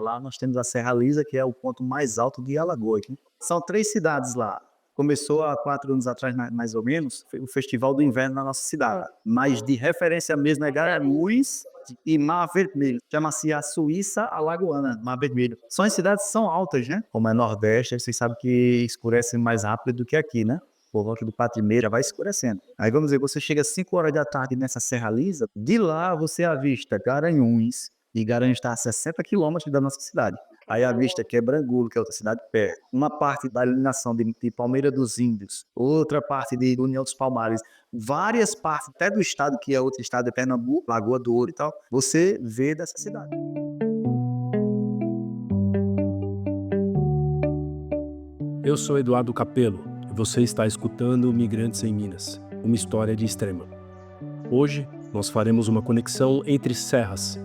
Lá nós temos a Serra Lisa, que é o ponto mais alto de Alagoas, né. São 3 cidades lá. Começou há 4 anos atrás, mais ou menos, o Festival do Inverno na nossa cidade, mas de referência mesmo é Garanhuns e Mar Vermelho. Chama-se a Suíça Alagoana, Mar Vermelho. São as cidades que são altas, né, como é Nordeste, aí vocês sabem que escurece mais rápido do que aqui, né. Por volta do 4h30 já vai escurecendo. Aí vamos dizer, você chega às 5 horas da tarde nessa Serra Lisa, de lá você avista Garanhuns, e Garanhuns está a 60 quilômetros da nossa cidade. Aí avista Quebrangulo, que é outra cidade perto. Uma parte da eliminação de Palmeira dos Índios, outra parte de União dos Palmares, várias partes, até do estado, que é outro estado de Pernambuco, Lagoa do Ouro e tal, você vê dessa cidade. Eu sou Eduardo Capello e você está escutando Migrantes em Minas, uma história de extrema. Hoje nós faremos uma conexão entre serras,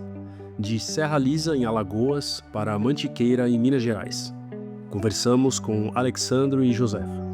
de Serra Lisa em Alagoas para Mantiqueira em Minas Gerais. Conversamos com Alexandro e Josefa.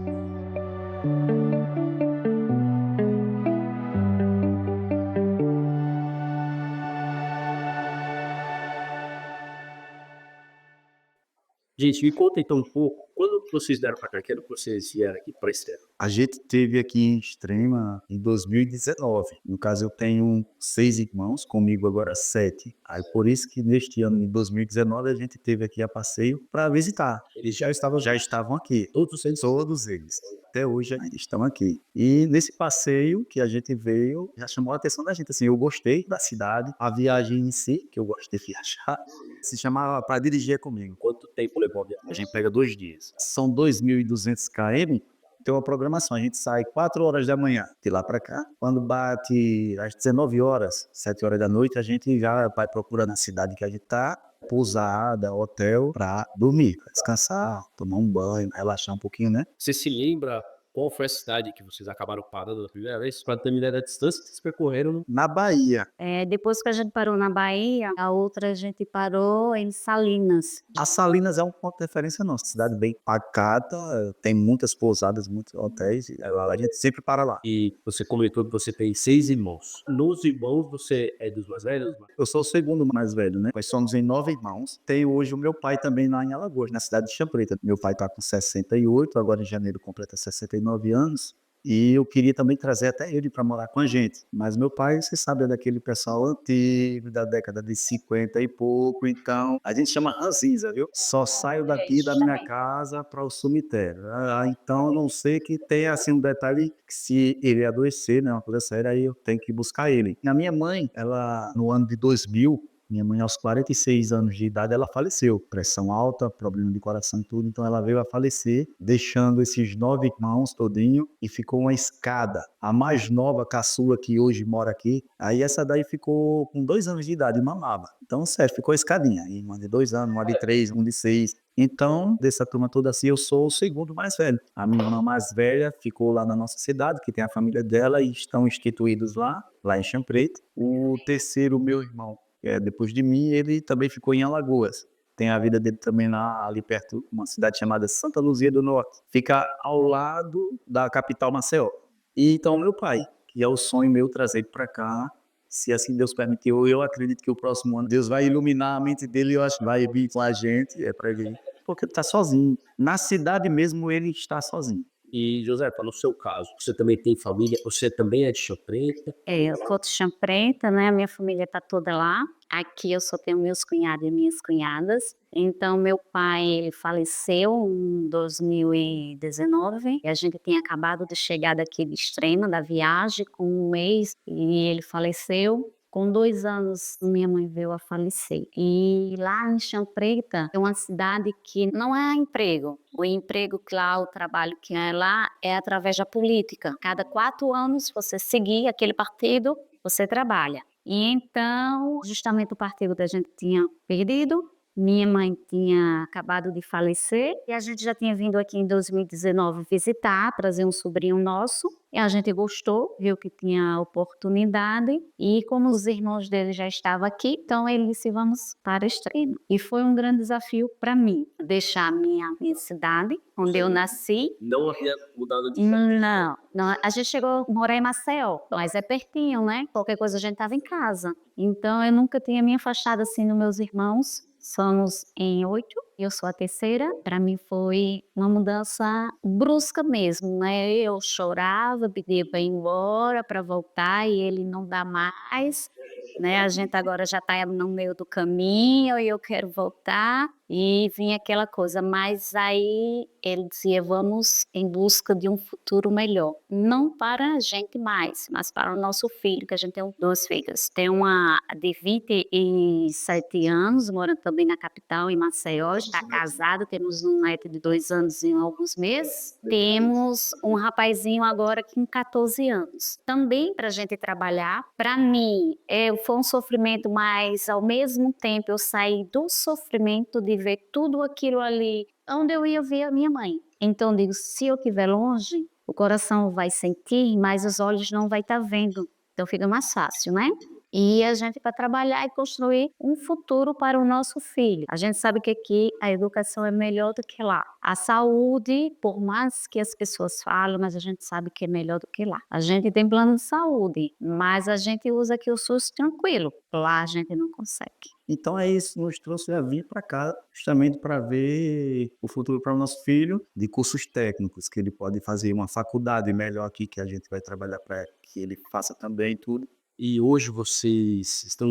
Gente, me conta então um pouco, quando vocês deram para cá, quando vocês vieram aqui para Extrema? A gente teve aqui em Extrema em 2019. No caso, eu tenho 6 irmãos, comigo agora 7. Aí por isso que neste ano, em 2019, a gente teve aqui a passeio para visitar. Eles já estavam Aqui, todos eles. todos eles. Até hoje ainda estão aqui. E nesse passeio que a gente veio, já chamou a atenção da gente, assim, eu gostei da cidade, a viagem em si, que eu gosto de viajar, se chamava para dirigir é comigo. Quanto tempo levou a viagem? A gente pega 2 dias. São 2.200 km, tem uma programação, a gente sai 4 horas da manhã de lá para cá. Quando bate às 19 horas, 7 horas da noite, a gente já vai procurando a cidade que a gente tá, pousada, hotel, pra dormir, pra descansar, tomar um banho, relaxar um pouquinho, né. Você se lembra qual foi a cidade que vocês acabaram parando da primeira vez? Para ter uma ideia da distância que vocês percorreram, né? Na Bahia, Depois que a gente parou na Bahia, a outra a gente parou em Salinas. a Salinas é um ponto de referência nossa, cidade bem pacata, tem muitas pousadas, muitos hotéis, e a gente sempre para lá. E você comentou que você tem 6 irmãos. Nos irmãos, você é dos mais velhos? Eu sou o segundo mais velho, né, nós somos em 9 irmãos. Tenho hoje o meu pai também lá em Alagoas, na cidade de Champreta. Meu pai tá com 68, agora em janeiro completa 69 anos, e eu queria também trazer até ele para morar com a gente, mas meu pai, você sabe, é daquele pessoal antigo, da década de 50 e pouco, então a gente chama ranzinza, viu. Só saio daqui da minha casa para o cemitério. Então a não ser que tenha, assim, um detalhe que se ele adoecer, né, uma coisa séria, aí eu tenho que buscar ele. A minha mãe, ela no ano de 2000, minha mãe aos 46 anos de idade, ela faleceu. Pressão alta, problema de coração e tudo, então ela veio a falecer, deixando esses 9 irmãos todinho, e ficou uma escada. A mais nova, caçula, que hoje mora aqui, aí essa daí ficou com 2 anos de idade e mamava. Então, sério, ficou a escadinha, e uma de 2 anos, uma de 3, um de 6. Então, dessa turma toda assim, eu sou o segundo mais velho. A minha irmã mais velha ficou lá na nossa cidade, que tem a família dela e estão instituídos lá em Champreta. O terceiro, meu irmão, depois de mim, ele também ficou em Alagoas. Tem a vida dele também lá, ali perto, uma cidade chamada Santa Luzia do Norte. Fica ao lado da capital Maceió. E então meu pai, que é o sonho meu trazer para cá, se assim Deus permitir, eu acredito que o próximo ano Deus vai iluminar a mente dele, eu acho que vai vir com a gente, para ele, porque ele tá sozinho. Na cidade mesmo ele está sozinho. E, Josefa, no seu caso, você também tem família? Você também é de Chão Preta? Eu sou de Chã Preta, né, a minha família tá toda lá. Aqui eu só tenho meus cunhados e minhas cunhadas. Então meu pai, ele faleceu em 2019, e a gente tinha acabado de chegar daqui de Extrema, da viagem, com um mês, e ele faleceu. Com 2 anos, minha mãe veio a falecer. E lá em Chã Preta é uma cidade que não é emprego. O emprego que lá, o trabalho que é lá é através da política. Cada 4 anos, você seguir aquele partido, você trabalha. E então, justamente o partido que a gente tinha perdido, minha mãe tinha acabado de falecer e a gente já tinha vindo aqui em 2019 visitar, trazer um sobrinho nosso. E a gente gostou, viu que tinha oportunidade, e como os irmãos dele já estavam aqui, então ele disse: "Vamos para Extrema". E foi um grande desafio para mim, deixar a minha cidade, onde eu nasci. Não havia mudado de Não, não, a gente chegou a morar em Maceió, mas é pertinho, né, qualquer coisa a gente estava em casa. Então eu nunca tinha me afastado, assim, dos meus irmãos, Somos em 8, eu sou a terceira. Para mim foi uma mudança brusca mesmo, né. Eu chorava, pedia para ir embora, para voltar e ele não dá mais, né. A gente agora já está no meio do caminho e eu quero voltar, e vinha aquela coisa, mas aí ele dizia: "Vamos em busca de um futuro melhor", não para a gente mais, mas para o nosso filho, que a gente tem 2 filhas. Tem uma de 27 anos, morando também na capital, em Maceió, está casada, temos um neto de 2 anos e alguns meses. Temos um rapazinho agora com 14 anos. Também para a gente trabalhar, para mim, foi um sofrimento, mas ao mesmo tempo eu saí do sofrimento de ver tudo aquilo ali, onde eu ia ver a minha mãe. Então eu digo, se eu estiver longe, o coração vai sentir, mas os olhos não vai estar vendo. Então fica mais fácil, né? E a gente para trabalhar e construir um futuro para o nosso filho. A gente sabe que aqui a educação é melhor do que lá. A saúde, por mais que as pessoas falam, mas a gente sabe que é melhor do que lá. A gente tem plano de saúde, mas a gente usa aqui o SUS tranquilo. Lá a gente não consegue. Então é isso, nos trouxe a vir para cá, justamente para ver o futuro para o nosso filho, de cursos técnicos, que ele pode fazer uma faculdade melhor aqui, que a gente vai trabalhar para que ele faça também tudo. E hoje vocês estão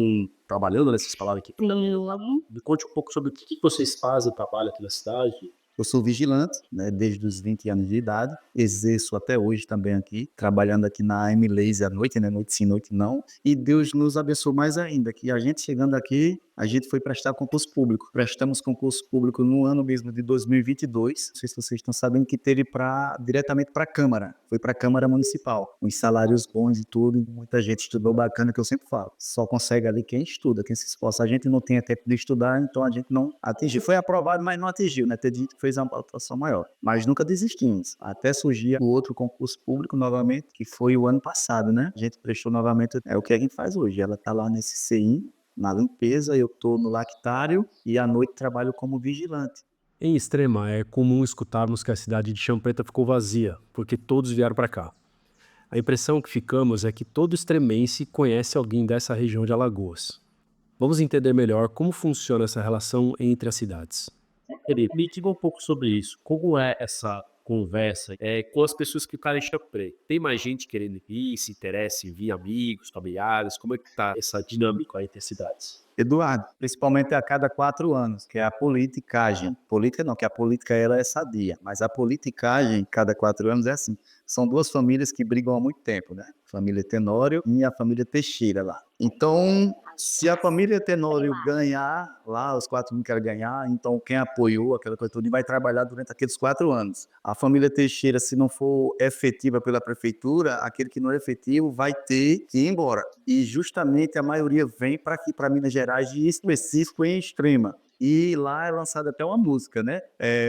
trabalhando nessas palavras aqui? Sim. Me conte um pouco sobre o que vocês fazem, trabalho aqui na cidade. Eu sou vigilante, né, desde os 20 anos de idade, exerço até hoje também aqui, trabalhando aqui na M-Laser à noite, né, noite sim, noite não, e Deus nos abençoou mais ainda, que a gente chegando aqui, a gente foi prestar concurso público. Prestamos concurso público no ano mesmo de 2022, não sei se vocês estão sabendo que teve diretamente para a Câmara, foi para a Câmara Municipal, uns salários bons e tudo, e muita gente estudou bacana, que eu sempre falo, só consegue ali quem estuda, quem se esforça. A gente não tem tempo de estudar, então a gente não atingiu. Foi aprovado, mas não atingiu, né? Tem gente que fez uma pontuação maior. Mas nunca desistimos. Até surgir o outro concurso público novamente, que foi o ano passado, né? A gente prestou novamente, é o que a gente faz hoje. Ela tá lá nesse CI, na limpeza, eu tô no lactário e à noite trabalho como vigilante. Em Extrema, é comum escutarmos que a cidade de Chão Preta ficou vazia, porque todos vieram para cá. A impressão que ficamos é que todo extremense conhece alguém dessa região de Alagoas. Vamos entender melhor como funciona essa relação entre as cidades. Felipe, me diga um pouco sobre isso. Como é essa conversa com as pessoas que ficaram em Chão Preto? Tem mais gente querendo vir, se interessa em vir, amigos, familiares? Como é que tá essa dinâmica entre as cidades? Eduardo, principalmente a cada 4 anos, que é a politicagem. Política não, que a política ela é sadia, mas a politicagem, cada 4 anos é assim. São 2 famílias que brigam há muito tempo, né? Família Tenório e a família Teixeira lá. Então, se a família Tenório ganhar lá, os 4 não querem ganhar, então quem apoiou aquela coisa toda vai trabalhar durante aqueles 4 anos. A família Teixeira, se não for efetiva pela prefeitura, aquele que não é efetivo vai ter que ir embora. E justamente a maioria vem para aqui, para Minas Gerais, de específico em Extrema. E lá é lançada até uma música, né?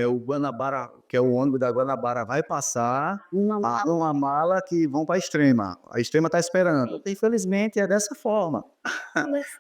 O Guanabara, que é o ônibus da Guanabara, vai passar uma mala que vão para Extrema. A Extrema está esperando. Infelizmente é dessa forma.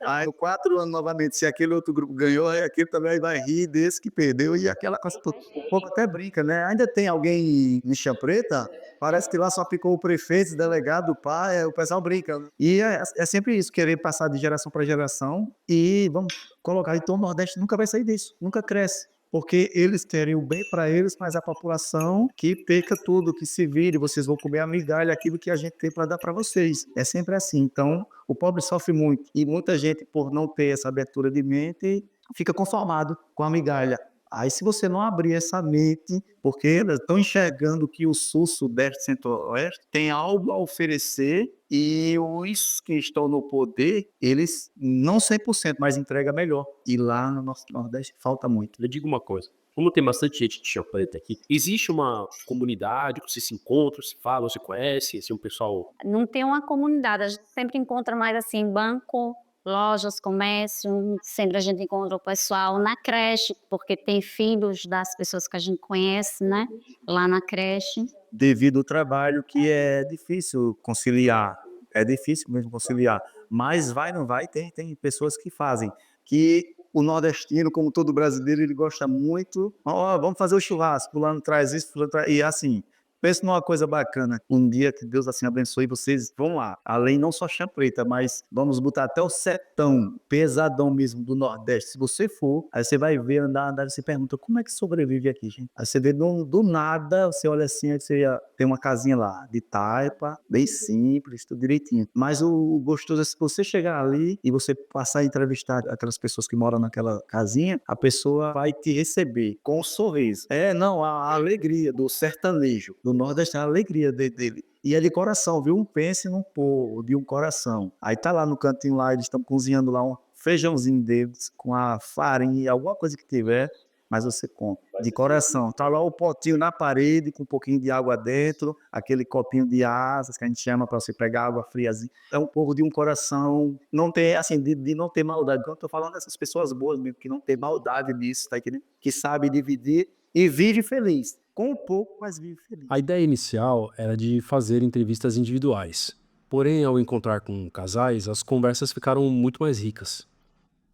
Aí, 4 anos novamente, se aquele outro grupo ganhou, aí aquele também vai rir desse que perdeu e aquela coisa toda. O povo até brinca, né? Ainda tem alguém em Chã Preta? Parece que lá só ficou o prefeito, o delegado, o pai, o pessoal brinca. E é sempre isso, querer passar de geração para geração e vamos colocar. Então o Nordeste nunca vai sair disso, nunca cresce. Porque eles querem o bem para eles, mas a população que perca tudo, que se vire, vocês vão comer a migalha, aquilo que a gente tem para dar para vocês. É sempre assim. Então, o pobre sofre muito. E muita gente, por não ter essa abertura de mente, fica conformado com a migalha. Aí, se você não abrir essa mente, porque eles estão enxergando que o Sul, Sudeste, Centro-Oeste tem algo a oferecer e os que estão no poder, eles não 100%, mas entrega melhor. E lá no nosso Nordeste falta muito. Eu digo uma coisa. Como tem bastante gente de Chão Preta aqui, existe uma comunidade que vocês se encontram, se falam, se conhecem, assim, um pessoal. Não tem uma comunidade, a gente sempre encontra mais assim, banco, lojas, comércio, sempre a gente encontra o pessoal na creche, porque tem filhos das pessoas que a gente conhece, né, lá na creche. Devido ao trabalho que é difícil conciliar, é difícil mesmo conciliar, mas vai, não vai, tem pessoas que fazem, que o nordestino, como todo brasileiro, ele gosta muito, ó, vamos fazer o churrasco, fulano traz isso, fulano traz, e assim, Pensa numa coisa bacana, um dia que Deus assim abençoe vocês vão lá, além não só Chã Preta, mas vamos botar até o sertão, pesadão mesmo do Nordeste. Se você for, aí você vai ver, andar, você pergunta, como é que sobrevive aqui, gente? Aí você vê do nada, você olha assim, aí você tem uma casinha lá, de taipa, bem simples, tudo direitinho. Mas o gostoso é se você chegar ali e você passar a entrevistar aquelas pessoas que moram naquela casinha, a pessoa vai te receber com um sorriso. Não, a alegria do sertanejo, do Nordeste, a alegria dele. E é de coração, viu? Pense num povo, de um coração. Aí tá lá no cantinho lá, eles estão cozinhando lá um feijãozinho deles, com a farinha, alguma coisa que tiver, mas você compra, de coração. Tá lá o potinho na parede, com um pouquinho de água dentro, aquele copinho de asas que a gente chama para você pegar água friazinha. É um povo de um coração, não tem, assim, de não ter maldade. Quando eu tô falando dessas pessoas boas mesmo, que não tem maldade nisso, tá entendendo? Que sabe dividir e vive feliz. Com pouco, mas vive feliz. A ideia inicial era de fazer entrevistas individuais. Porém, ao encontrar com casais, as conversas ficaram muito mais ricas.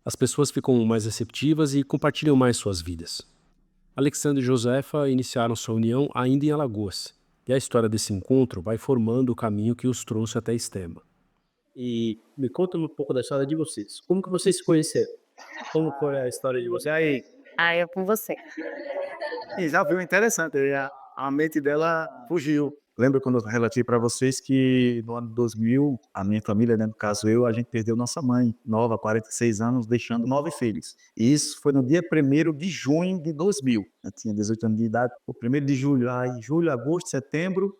As pessoas ficam mais receptivas e compartilham mais suas vidas. Alexandre e Josefa iniciaram sua união ainda em Alagoas, e a história desse encontro vai formando o caminho que os trouxe até Extrema. E me conta um pouco da história de vocês. Como que vocês se conheceram? Como foi a história de vocês? Aí, Aí eu com você. já viu, interessante, a mente dela fugiu. Lembra quando eu relatei para vocês que no ano 2000, a minha família, né, no caso eu, a gente perdeu nossa mãe, nova, 46 anos, deixando 9 filhos. E isso foi no dia 1º de junho de 2000. Eu tinha 18 anos de idade. O 1º de julho, aí julho, agosto, setembro,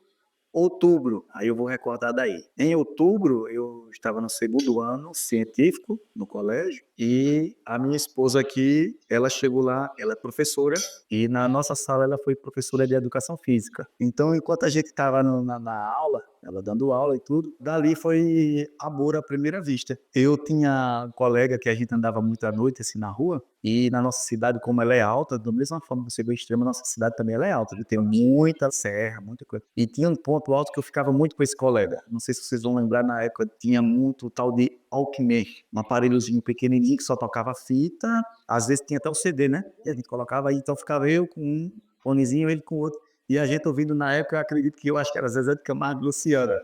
outubro, aí eu vou recordar daí. Em outubro, eu estava no 2º ano científico no colégio e a minha esposa aqui, ela chegou lá, ela é professora e na nossa sala ela foi professora de educação física. Então, enquanto a gente estava na aula, ela dando aula e tudo, dali foi amor à primeira vista. Eu tinha um colega que a gente andava muito à noite assim na rua e na nossa cidade, como ela é alta, da mesma forma que você vê Extrema, nossa cidade também ela é alta, viu? Tem muita serra, muita coisa. E tinha um ponto alto que eu ficava muito com esse colega. Não sei se vocês vão lembrar, na época tinha muito o tal de Walkman, um aparelhozinho pequenininho que só tocava fita, às vezes tinha até o CD, né? E a gente colocava aí, então ficava eu com um fonezinho, ele com o outro. E a gente ouvindo na época, eu acredito que eu acho que era Zezé de Camargo e Luciana.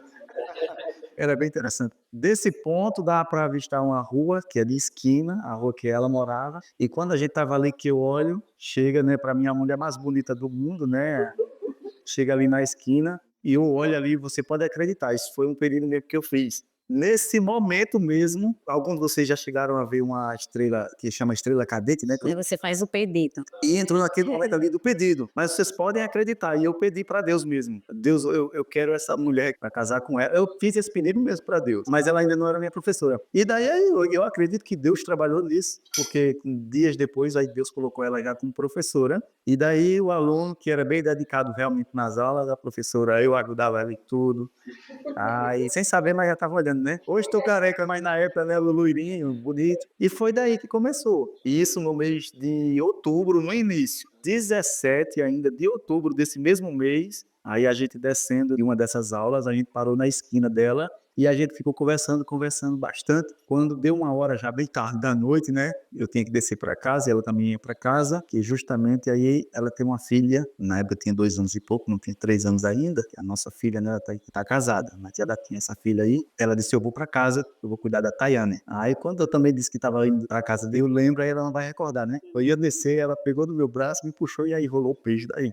Era bem interessante. Desse ponto dá para avistar uma rua que é de esquina, a rua que ela morava. E quando a gente tava ali que eu olho, chega, né, para mim a mulher mais bonita do mundo, né? Chega ali na esquina e eu olho ali, você pode acreditar, isso foi um período mesmo que eu fiz. Nesse momento mesmo, alguns de vocês já chegaram a ver uma estrela que chama estrela cadente, né? Aí você faz o pedido. E entrou naquele momento ali do pedido. Mas vocês podem acreditar, e eu pedi para Deus mesmo. Deus, eu quero essa mulher para casar com ela. Eu fiz esse pedido mesmo para Deus, mas ela ainda não era minha professora. E daí eu acredito que Deus trabalhou nisso, porque dias depois aí Deus colocou ela já como professora. E daí o aluno que era bem dedicado realmente nas aulas, a professora, eu ajudava ela em tudo. Aí, sem saber, mas já tava olhando, né? Hoje tô careca, mas na época, né, loirinho, bonito. E foi daí que começou. E isso no mês de outubro, no início. 17 ainda de outubro desse mesmo mês, aí a gente descendo de uma dessas aulas, a gente parou na esquina dela e a gente ficou conversando bastante. Quando deu uma hora já bem tarde da noite, né? Eu tinha que descer para casa e ela também ia para casa, que justamente aí ela tem uma filha, na época tinha 2 anos e pouco, não tinha 3 anos ainda, que a nossa filha, né, ela tá casada, mas ela tinha essa filha aí, ela disse, eu vou para casa, eu vou cuidar da Tayane. Aí quando eu também disse que estava indo para casa dele, eu lembro, aí ela não vai recordar, né? Eu ia descer, ela pegou no meu braço, me puxou e aí rolou o beijo daí.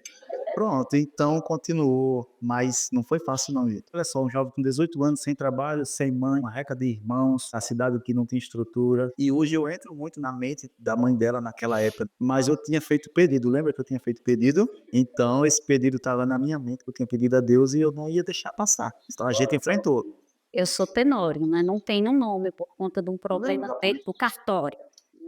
Pronto, então continuou, mas não foi fácil não, gente. Olha só, um jovem com 18 anos, sem trabalho, sem mãe, uma reca de irmãos, a cidade que não tem estrutura. E hoje eu entro muito na mente da mãe dela naquela época, mas eu tinha feito pedido, lembra que eu tinha feito pedido? Então esse pedido estava na minha mente, que eu tinha pedido a Deus e eu não ia deixar passar. Então a gente enfrentou. Eu sou Tenório, né? Não tenho nome por conta de um problema dentro do cartório.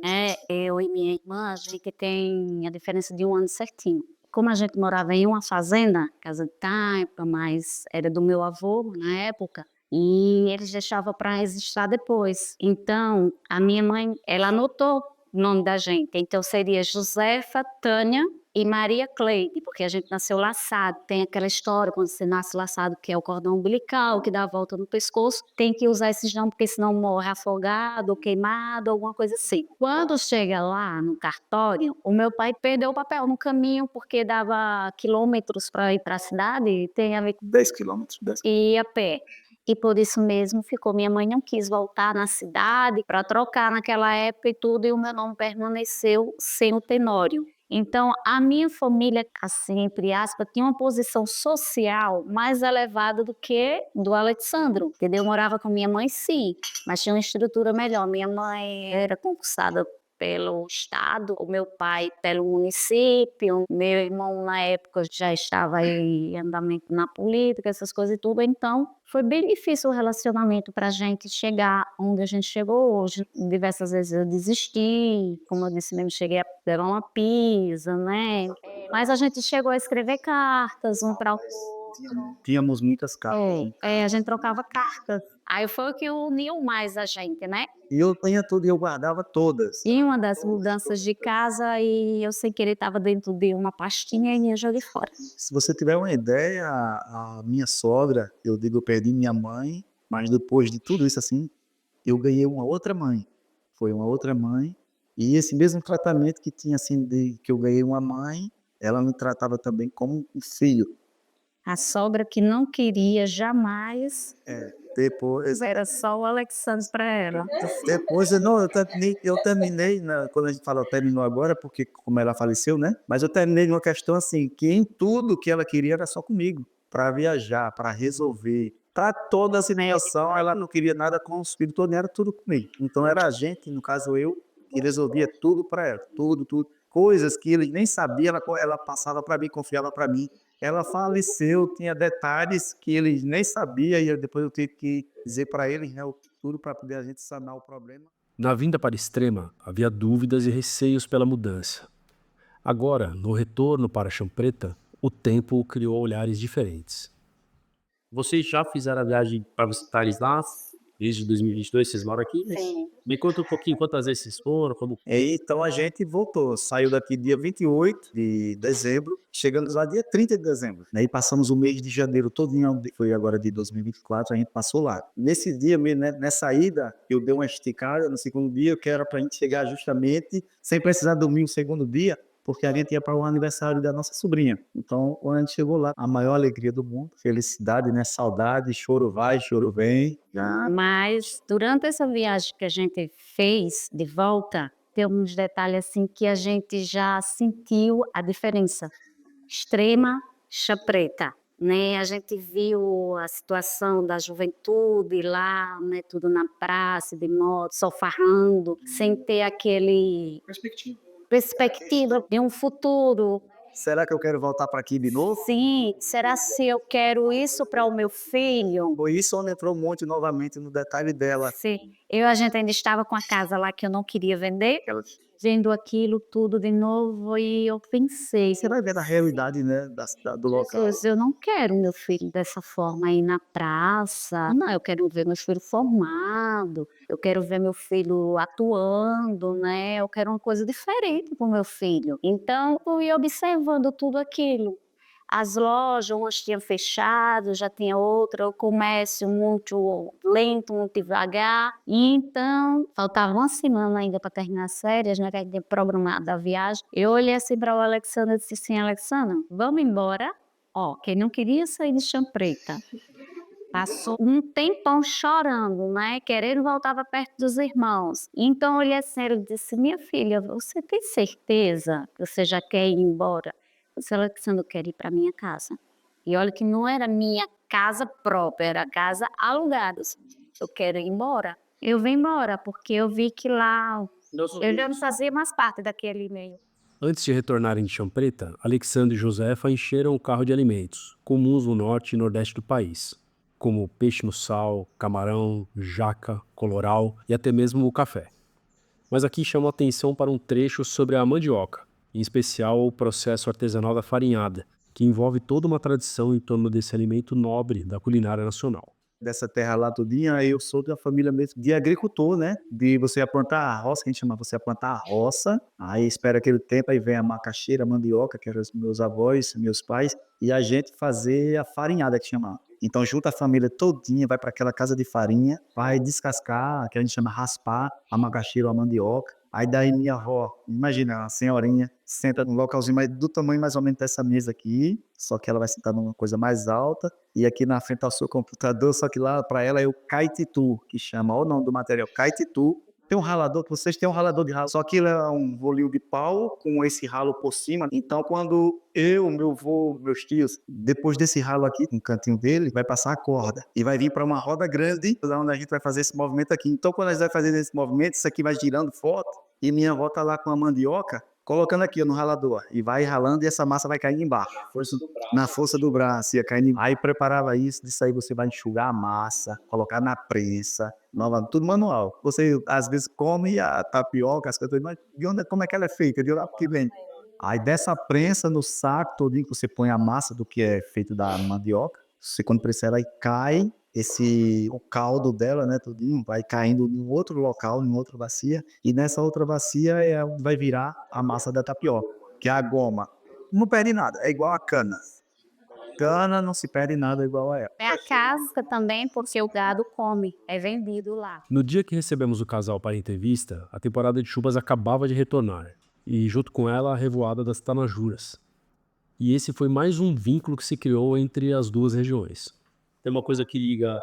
Né? Eu e minha irmã, a gente tem a diferença de 1 ano certinho. Como a gente morava em uma fazenda, casa de taipa, mas era do meu avô na época, e eles deixavam para registrar depois. Então, a minha mãe, ela anotou o nome da gente. Então, seria Josefa Tânia e Maria Cleide, porque a gente nasceu laçado. Tem aquela história, quando você nasce laçado, que é o cordão umbilical, que dá a volta no pescoço, tem que usar esses nomes, porque senão morre afogado, ou queimado, alguma coisa assim. Quando chega lá no cartório, o meu pai perdeu o papel no caminho, porque dava quilômetros para ir para a cidade, tem a ver com 10 quilômetros. ir a pé. E por isso mesmo ficou. Minha mãe não quis voltar na cidade para trocar naquela época e tudo, e o meu nome permaneceu sem o Tenório. Então, a minha família, assim, entre aspas, tinha uma posição social mais elevada do que do Alexandro, entendeu? Eu morava com minha mãe, sim, mas tinha uma estrutura melhor. Minha mãe era concursada pelo estado, o meu pai pelo município, meu irmão na época já estava aí em andamento na política, essas coisas e tudo, então foi bem difícil o relacionamento para a gente chegar onde a gente chegou hoje. Diversas vezes eu desisti, como eu disse mesmo, cheguei a pegar uma pizza, né? Mas a gente chegou a escrever cartas um para o outro. Tínhamos muitas cartas. A gente trocava cartas. Aí foi o que uniu mais a gente, né? E eu tinha tudo, e eu guardava todas. E uma das mudanças de casa, e eu sem querer estava dentro de uma pastinha e eu joguei fora. Se você tiver uma ideia, a minha sogra, eu digo, eu perdi minha mãe, mas depois de tudo isso assim, eu ganhei uma outra mãe. Foi uma outra mãe, e esse mesmo tratamento que tinha assim, de que eu ganhei uma mãe, ela me tratava também como um filho. A sogra que não queria jamais, Depois, era só o Alexandre para ela. depois não, eu terminei quando a gente fala terminou agora, porque como ela faleceu, né? Mas eu terminei numa questão assim, que em tudo que ela queria era só comigo, para viajar, para resolver. Para toda a situação, ela não queria nada com os filhos, todos era tudo comigo. Então era a gente, no caso eu, que resolvia tudo para ela, tudo, tudo. Coisas que ele nem sabia, ela passava para mim, confiava para mim. Ela faleceu, tinha detalhes que ele nem sabia e depois eu tive que dizer para ele, né, tudo para poder a gente sanar o problema. Na vinda para Extrema, havia dúvidas e receios pela mudança. Agora, no retorno para Chão Preta, o tempo criou olhares diferentes. Vocês já fizeram a viagem para visitar eles lá? Desde 2022 vocês moram aqui? Sim. Me conta um pouquinho quantas vezes vocês foram, como Então a gente voltou, saiu daqui dia 28 de dezembro, chegamos lá dia 30 de dezembro, né, e passamos o mês de janeiro todinho, foi agora de 2024, a gente passou lá. Nesse dia mesmo, né, nessa ida, eu dei uma esticada no segundo dia, que era para a gente chegar justamente, sem precisar dormir o segundo dia, porque a gente ia para o aniversário da nossa sobrinha. Então, quando a gente chegou lá, a maior alegria do mundo, felicidade, né, saudade, choro vai, choro vem. Mas durante essa viagem que a gente fez de volta, tem uns detalhes assim que a gente já sentiu a diferença. Extrema, Chã Preta, né? A gente viu a situação da juventude lá, né? Tudo na praça, de moto, só farrando, sem ter aquele perspectiva de um futuro. Será que eu quero voltar para aqui de novo? Sim, será se eu quero isso para o meu filho? Foi isso onde entrou um monte novamente no detalhe dela. Sim, a gente ainda estava com a casa lá que eu não queria vender, vendo aquilo tudo de novo e eu pensei, Você vai ver a realidade, né, do local. Jesus, eu não quero meu filho dessa forma aí na praça. Não, eu quero ver meu filho formado, eu quero ver meu filho atuando, né? Eu quero uma coisa diferente para o meu filho. Então, eu ia observando tudo aquilo. As lojas, umas tinham fechado, já tinha outra, o comércio muito lento, muito devagar. E então, faltava uma semana ainda para terminar as férias, né, que a gente tinha programado a viagem. Eu olhei assim para o Alexandre e disse assim, Alexandre, vamos embora? Ó, quem não queria sair de Chã Preta, passou um tempão chorando, né, querendo voltar para perto dos irmãos. Então, eu olhei assim, ele disse, minha filha, você tem certeza que você já quer ir embora? Eu disse, Alexandre, eu quero ir para minha casa. E olha que não era minha casa própria, era casa alugada. Eu quero ir embora. Eu vim embora, porque eu vi que lá eu já não fazia mais parte daquele meio. Antes de retornarem de Chão Preta, Alexandre e Josefa encheram o carro de alimentos, comuns no norte e nordeste do país, como peixe no sal, camarão, jaca, coloral e até mesmo o café. Mas aqui chama a atenção para um trecho sobre a mandioca, em especial o processo artesanal da farinhada, que envolve toda uma tradição em torno desse alimento nobre da culinária nacional. dessa terra lá tudinho, aí eu sou da família mesmo de agricultor, né? De você ia plantar a roça, que a gente chama você ia plantar a roça, aí espera aquele tempo, aí vem a macaxeira, a mandioca, que eram os meus avós, meus pais, e a gente fazer a farinhada, que chama. Então junta a família todinha, vai para aquela casa de farinha, vai descascar, que a gente chama raspar, a macaxeira ou a mandioca. Aí daí minha avó, imagina, a senhorinha, senta num localzinho do tamanho mais ou menos dessa mesa aqui, só que ela vai sentar numa coisa mais alta, e aqui na frente tá o seu computador, só que lá para ela é o Caititu, que chama, olha o nome do material, Caititu. Tem um ralador, que vocês têm um ralador de ralo, só que ele é um rolinho de pau com esse ralo por cima. Então, quando eu, meu avô, meus tios, depois desse ralo aqui, no cantinho dele, vai passar a corda e vai vir para uma roda grande, onde a gente vai fazer esse movimento aqui. Então, quando a gente vai fazer esse movimento, isso aqui vai girando forte e minha avó tá lá com a mandioca, colocando aqui ó, no ralador, e vai ralando e essa massa vai caindo embaixo. Na força do braço, ia caindo. Aí preparava isso, disso aí você vai enxugar a massa, colocar na prensa, nova, tudo manual. Você às vezes come a tapioca, as coisas, mas de onde, como é que ela é feita? De lá que vem. Aí dessa prensa no saco todinho que você põe a massa do que é feito da mandioca, você quando prensa ela aí cai o caldo dela, né, tudinho, vai caindo em outro local, em outra bacia, e nessa outra bacia é onde vai virar a massa da tapioca, que é a goma. Não perde nada, é igual a cana. Cana não se perde nada igual a ela. É a casca também, porque o gado come, é vendido lá. No dia que recebemos o casal para a entrevista, a temporada de chuvas acabava de retornar, e junto com ela a revoada das Tanajuras. E esse foi mais um vínculo que se criou entre as duas regiões. Tem uma coisa que liga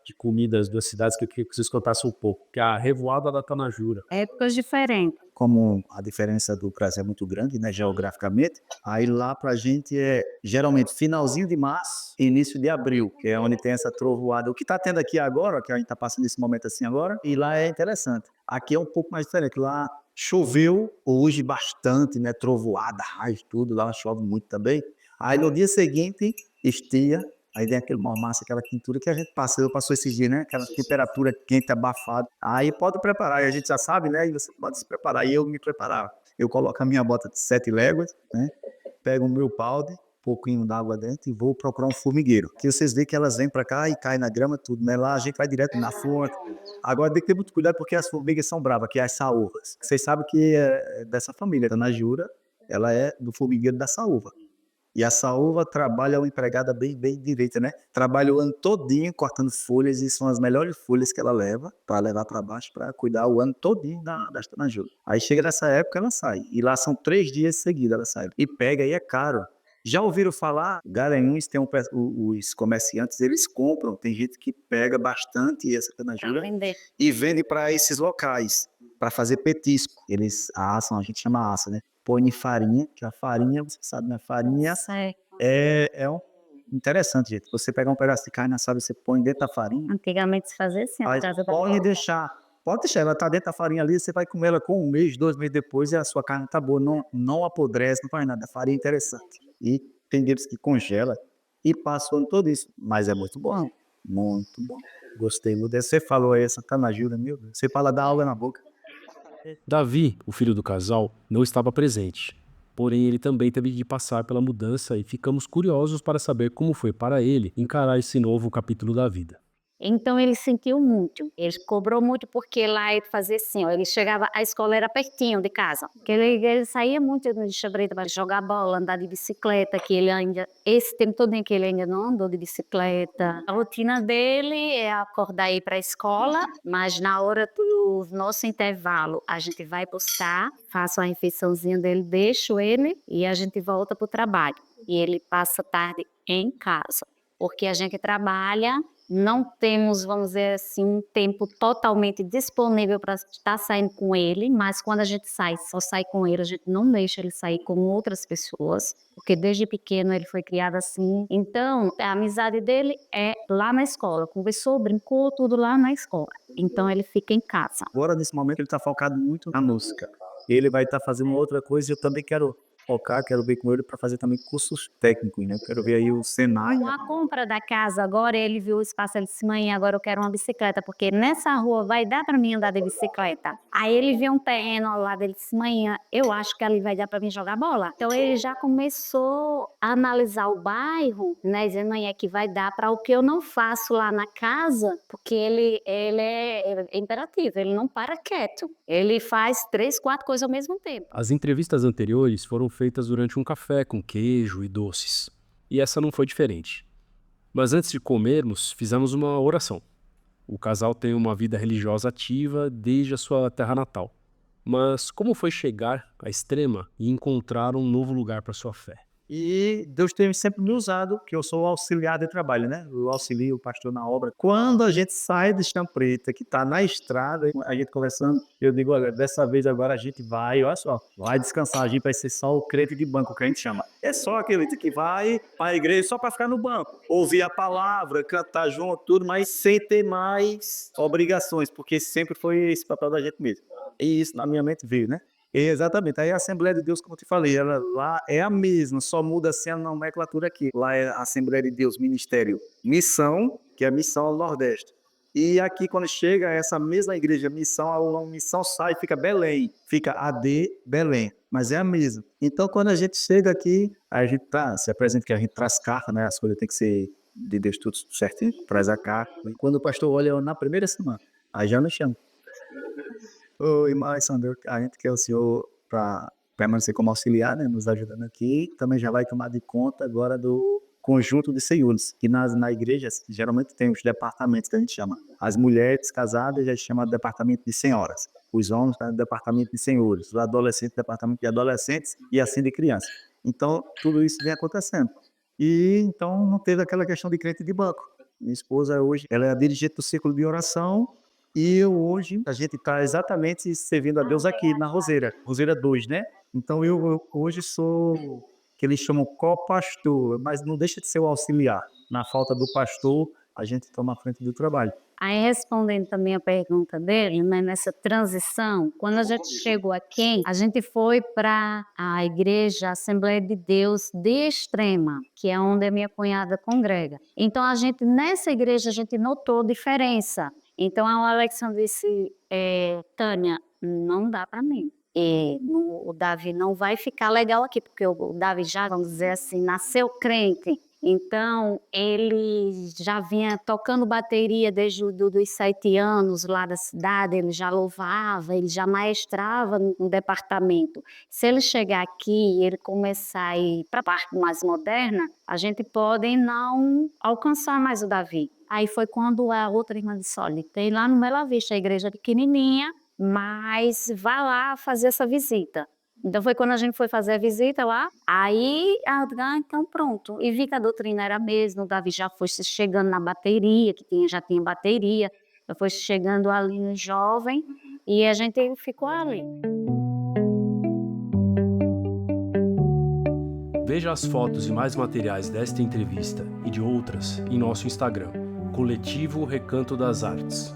de comidas das cidades que eu queria que vocês contassem um pouco, que é a revoada da Tanajura. Épocas diferentes. Como a diferença do Brasil é muito grande, né, geograficamente, aí lá pra gente é geralmente finalzinho de março, início de abril, que é onde tem essa trovoada. O que tá tendo aqui agora, que a gente tá passando esse momento assim agora, e lá é interessante. Aqui é um pouco mais diferente. Lá choveu hoje bastante, né, trovoada, raio, tudo, lá chove muito também. Aí no dia seguinte, estia, aí vem aquele mormaço, aquela quentura que a gente passou esses dias, né? Aquela temperatura quente, abafada. Aí pode preparar, e a gente já sabe, né? E você pode se preparar. E eu me preparava. Eu coloco a minha bota de 7 léguas, né? Pego o meu balde, um pouquinho d'água dentro e vou procurar um formigueiro. Que vocês veem que elas vêm para cá e caem na grama, tudo, né? Lá a gente vai direto na fonte. Agora tem que ter muito cuidado porque as formigas são bravas, que é as saúvas. Vocês sabem que é dessa família, Tanajura, ela é do formigueiro da saúva. E a saúva trabalha uma empregada bem direita, né? Trabalha o ano todinho cortando folhas e são as melhores folhas que ela leva para levar para baixo para cuidar o ano todinho das tanajuras. Aí chega nessa época ela sai. E lá são 3 dias seguidos ela sai. E pega e é caro. Já ouviram falar? Garanhuns tem os comerciantes, eles compram. Tem gente que pega bastante essa Pra tanajura vender. e vende para esses locais, para fazer petisco. Eles assam, a gente chama assa, né? Põe em farinha, que a farinha, você sabe, né? Farinha Certo. é um interessante, gente. Você pegar um pedaço de carne assada, você põe dentro da farinha, Antigamente se fazia assim, aí por causa da pode deixar, ela tá dentro da farinha ali, você vai comer ela com 1 mês, 2 meses depois e a sua carne tá boa, não apodrece, não faz nada, a farinha é interessante. E tem deles que congela e passa o ano todo isso, mas é muito bom, muito bom. Gostei muito dessa. Você falou aí, essa tanajura, meu Deus, você fala da água na boca. Davi, o filho do casal, não estava presente. Porém, ele também teve de passar pela mudança e ficamos curiosos para saber como foi para ele encarar esse novo capítulo da vida. Então ele sentiu muito, ele cobrou muito porque lá ele fazia assim, ó, ele chegava, a escola era pertinho de casa, que ele saía muito de Chabreta para jogar bola, andar de bicicleta, que ele ainda, esse tempo todo em que ele ainda não andou de bicicleta. A rotina dele é acordar e ir para a escola, mas na hora do nosso intervalo a gente vai buscar, faço a refeiçãozinha dele, deixo ele e a gente volta para o trabalho. E ele passa a tarde em casa, porque a gente trabalha, não temos, vamos dizer assim, um tempo totalmente disponível para estar saindo com ele, mas quando a gente sai, só sai com ele, a gente não deixa ele sair com outras pessoas, porque desde pequeno ele foi criado assim. Então, a amizade dele é lá na escola, conversou, brincou, tudo lá na escola. Então, ele fica em casa. Agora, nesse momento, ele está focado muito na música. Ele vai estar fazendo outra coisa e eu também quero focar, quero ver com ele para fazer também cursos técnicos, né? Quero ver aí o Senai. Com a compra da casa agora, ele viu o espaço, ele disse, mãe, agora eu quero uma bicicleta, porque nessa rua vai dar para mim andar de bicicleta. Aí ele viu um terreno ao lado, ele disse, mãe, eu acho que ali vai dar para mim jogar bola. Então ele já começou a analisar o bairro, né, dizendo, mãe, é que vai dar para o que eu não faço lá na casa, porque ele é imperativo, ele não para quieto. Ele faz 3, 4 coisas ao mesmo tempo. As entrevistas anteriores foram feitas durante um café com queijo e doces. E essa não foi diferente. Mas antes de comermos, fizemos uma oração. O casal tem uma vida religiosa ativa desde a sua terra natal. Mas como foi chegar à Extrema e encontrar um novo lugar para sua fé? E Deus tem sempre me usado, que eu sou o auxiliar de trabalho, né? Eu auxilio o pastor na obra. Quando a gente sai de Chã Preta, que está na estrada, a gente conversando, eu digo, olha, dessa vez agora a gente vai, olha só, vai descansar, a gente vai ser só o crente de banco, que a gente chama. É só aquele que vai para a igreja só para ficar no banco, ouvir a palavra, cantar junto, tudo, mas sem ter mais obrigações, porque sempre foi esse papel da gente mesmo. E isso na minha mente veio, né? Exatamente. Aí a Assembleia de Deus, como eu te falei, ela lá é a mesma, só muda assim a nomenclatura aqui. Lá é a Assembleia de Deus Ministério Missão, que é a missão ao Nordeste. E aqui, quando chega essa mesma igreja, missão, a missão sai, fica Belém, fica AD Belém, mas é a mesma. Então, quando a gente chega aqui, a gente se apresenta que a gente traz carta, né? As coisas têm que ser de Deus tudo certinho, traz a carta. E quando o pastor olha na primeira semana, aí já nos chama. Oi, Alessandro, a gente quer o senhor para permanecer como auxiliar, né, nos ajudando aqui. Também já vai tomar de conta agora do conjunto de senhores, que na igreja geralmente tem os departamentos que a gente chama. As mulheres casadas já chama de departamento de senhoras, os homens departamento de senhores, os adolescentes departamento de adolescentes e assim de crianças. Então, tudo isso vem acontecendo. E então não teve aquela questão de crente de banco. Minha esposa hoje, ela é a dirigente do círculo de oração. E hoje, a gente está exatamente servindo a Deus aqui na Roseira 2, né? Então eu hoje sou, que eles chamam co-pastor, mas não deixa de ser o auxiliar. Na falta do pastor, a gente toma a frente do trabalho. Aí, respondendo também a pergunta dele, né, nessa transição, quando a gente chegou aqui, a gente foi para a igreja Assembleia de Deus de Extrema, que é onde a minha cunhada congrega. Então, nessa igreja, a gente notou diferença. Então, a Alexandre disse, Tânia, não dá para mim. O Davi não vai ficar legal aqui, porque o Davi já, vamos dizer assim, nasceu crente. Então, ele já vinha tocando bateria desde os 7 anos lá da cidade, ele já louvava, ele já maestrava no departamento. Se ele chegar aqui e ele começar a ir para a parte mais moderna, a gente pode não alcançar mais o Davi. Aí foi quando a outra irmã disse, olha, tem lá no Bela Vista a igreja pequenininha, mas vá lá fazer essa visita. Então foi quando a gente foi fazer a visita lá, aí, então pronto. E vi que a doutrina era a mesma, o Davi já foi chegando na bateria, já tinha bateria, já foi chegando ali no jovem, e a gente ficou ali. Veja as fotos e mais materiais desta entrevista e de outras em nosso Instagram, Coletivo Recanto das Artes.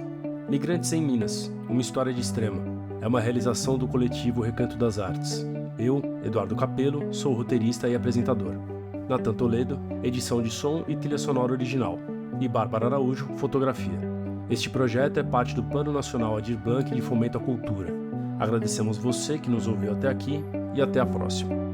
Migrantes em Minas, uma história de Extrema. É uma realização do Coletivo Recanto das Artes. Eu, Eduardo Capello, sou roteirista e apresentador. Natan Toledo, edição de som e trilha sonora original. E Bárbara Araújo, fotografia. Este projeto é parte do Plano Nacional Aldir Blanc de Fomento à Cultura. Agradecemos você que nos ouviu até aqui e até a próxima.